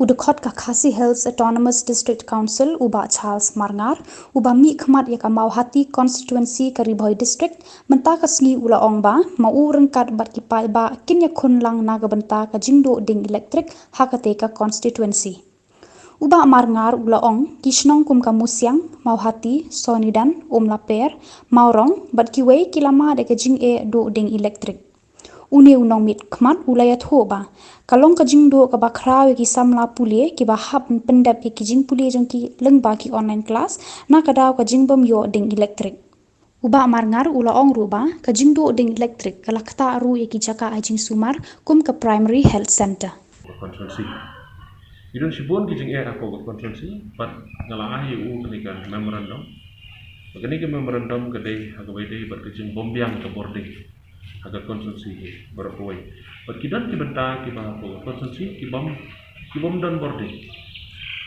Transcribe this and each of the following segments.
udekot ka Khasi Hills Autonomous District Council uba Charles Marngar uba mi khmat ya ka Mauhati constituency ka Ribhoi district menta ka sngi ula ong ba mau rengkat bat ki pai ba kin ya khun lang na ga benta ka jingdo ding electric hakate ka constituency uba Marngar ula ong kishnong kum ka Musyang Mauhati Sonidan Laper Maurong bat ki wei kilama de ka jing e do ding electric une unong mit khmat ulaya thoba kalong ka jingdo ka bakhrawe ki samla pulie ki ba hap pendap ki jing pulie jong ki lengba ki online class na ka daw ka jingbom yo ding electric uba Marngar ula ong ruba ka jingdo ding electric ka lakta ru ki jaka ajing sumar kum ka primary health center constituency idon sibon ki jing e ako constituency but ngala ahi u kenika memorandum begini ke memorandum kedai hagawai dei bat ke jing bombyang ke boarding agar konsumsi berapoi. Berkidan ki benta ki bah ko konsumsi ki bom dan boarding.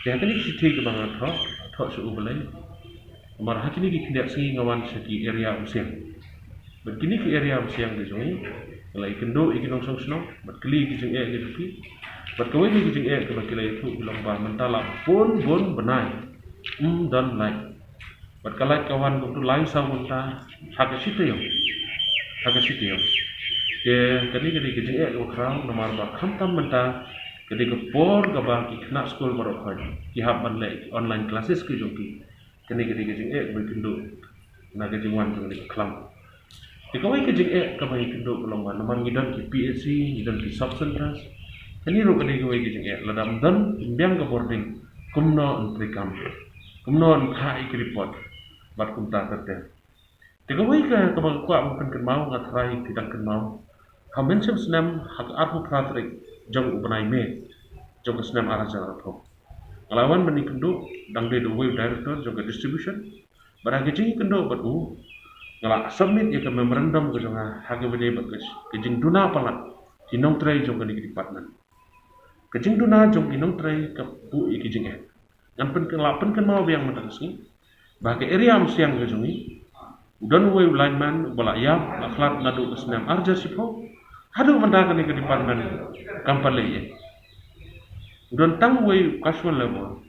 Yang kini si tik bang thok su ubelai. Mar hakini ki tindak singi ngawan seki area usiang. Berkini ki area usiang di sini. Lai kendo ikinong song sno, berkeli ki jeng e ki. Berkawai ki jeng e ke berkeli itu ulang bah mentala bon benai. Dan lai. Berkalai kawan tu lain sawunta hak situ yo. Agak situ, ke kini kerja ko kerang nomor ba khantam menta kedi ko por ka ba ki khna school baro khaj ki hab ban le online classes ki joki kini kerja ko kindo na ke jingwan ko ni klam ke kawai kerja ka ba kindo long ba nomor ngidan ki PHC ngidan ki sub centers kini ro kedi ko kerja ladam dan biang ka boarding kumno entrikam kumno khai ki report bat kumta terten Tiga wika kabang kuat bukan kenmau ngatrai tidak kenmau. Kamen sem senam hak arhu pratrik jong ubenai me jong senam arah jalan arah. Alawan meni kendo dang de wave director jong distribution. Barang kecing kendo batu ngala submit ya ke memorandum ke jong hak bede bagus. Kecing duna palat kinong tray jong ke department. Kecing duna jong kinong tray ke bu ikijing eh. Yang pen kenmau yang mentasi. Bahkan area siang ke jongi. Dan way lineman balayam akhlak ngadu kesnam arja sipo hadu mendakan ke department kampale ye dan tang way casual level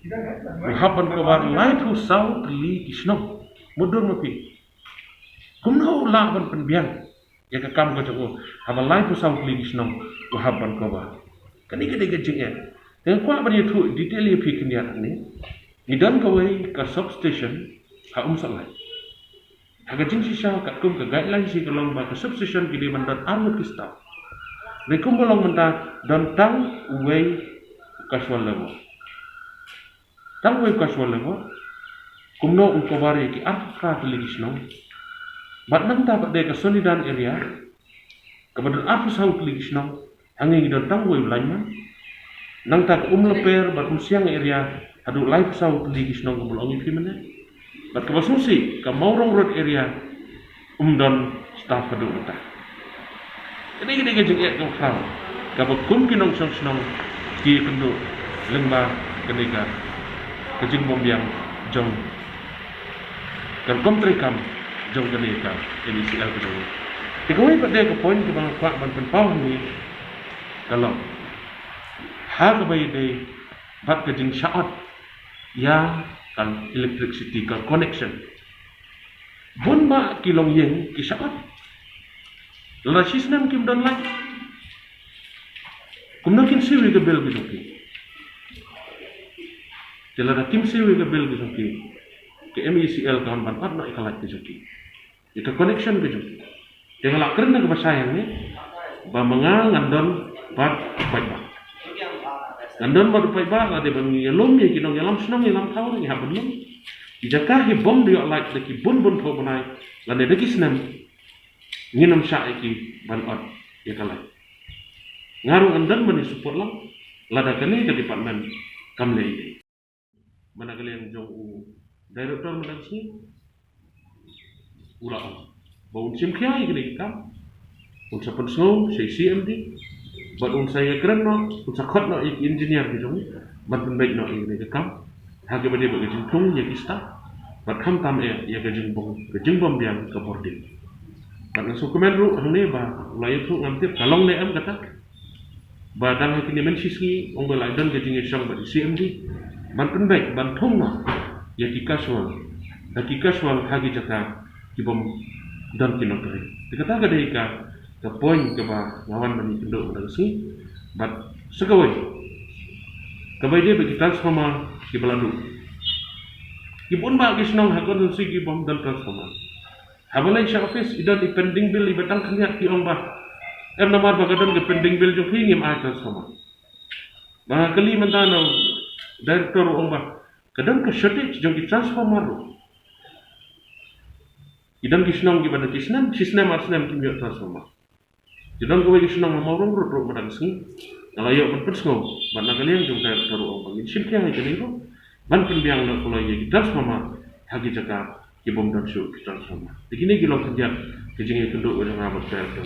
we happen ko bar light to south li kisno mudur mapi kumno la ban penbiang ya ka kam ko jogo haba light to south li kisno we happen ko ba kani ke de jing ya dengan kwa ban itu detail ye pi kinya ni idan ko way ka substation ha salai Agar jingsi syah kat kum ke guideline si kelong ba ke substation ki di mandat armut ki staff. Rekum bolong mentak dan tang way casual level. Tang way casual level kumno unko bare ki arfa telegisno. Bat nang ta de ke Sonidan area kemudian arfa sau telegisno hangi dan tang way lainnya. Nang ta Laper bat Musyang area adu live sau telegisno kumbolong ki mana. Bat kabasusi ke Maurong Road area dan staff hadu uta. Ini ke jeng ek khau. Ka kum kinong song ki kendo lengba kenika ke jeng bombyang jong. Kan komtrikam jong kenika ini si el kedua. Tikoi pada ke poin ke bang pak ban penpau ni kalau hal bayi dei bat ke jeng syaat ya kan electricity kan connection bun ba kilong yen ki saat la sistem kim don lagi kumna kin siwi ke bel ki tela kim siwi ke bel ki ke MECL kan ban pat no ikalat ki itu connection ke joki dengan la kerna ke basayang ni ba mangal ngandon bat ba Andon baru paiba ada bangi yalom ye kinong yalam senang yalam tahu ni habun lom. Ijaka he bom dia like deki bun tho banai lane deki senam nginam sya iki ban ot ya kalai. Ngaru andon bani support lang lada kani ke department kamle ini. Mana kalian jong director menang si ulang. Bau sim kia iki kam. Unsa penso CMD But saya keren no, sakot no engineer gitu, but baik no ini kam, harga benda bagi jengkung yang ista, but kam tam ya kejengkung biang ke boarding. But nasukumen ru hang ni ba, layu tu ngamtip kalong le am kata, Badang kini mensisgi ong belai dan ke jingi sang badi CMD ban penbaik ban thongna ya kikaswal hagi jaka kibom dan kinotri dikata gadai ka point ke ba lawan bani kendo badasi bat segawai kabai dia bagi transformer ki beladu kibun ba gisnong hakon si kibom dan transformer habalai sya office idan pending bill ibetang khniat ki ong ba namar bagadan ke pending bill jo hingim a transformer ba kali mentano director ong ba kadang ke shortage jong ki transformer ro idan gisnong ki bada kisnem arsnem kimyo transformer idan ko gisnong mamorong ro badan sing ngalayo berpesngo ban nakaliang jong director ong ba sim kya ai kini ro ban penbiang na kulai ki transformer hagi jaka ki bom dan su transformer begini gilong kerja kejingi kenduk orang abot director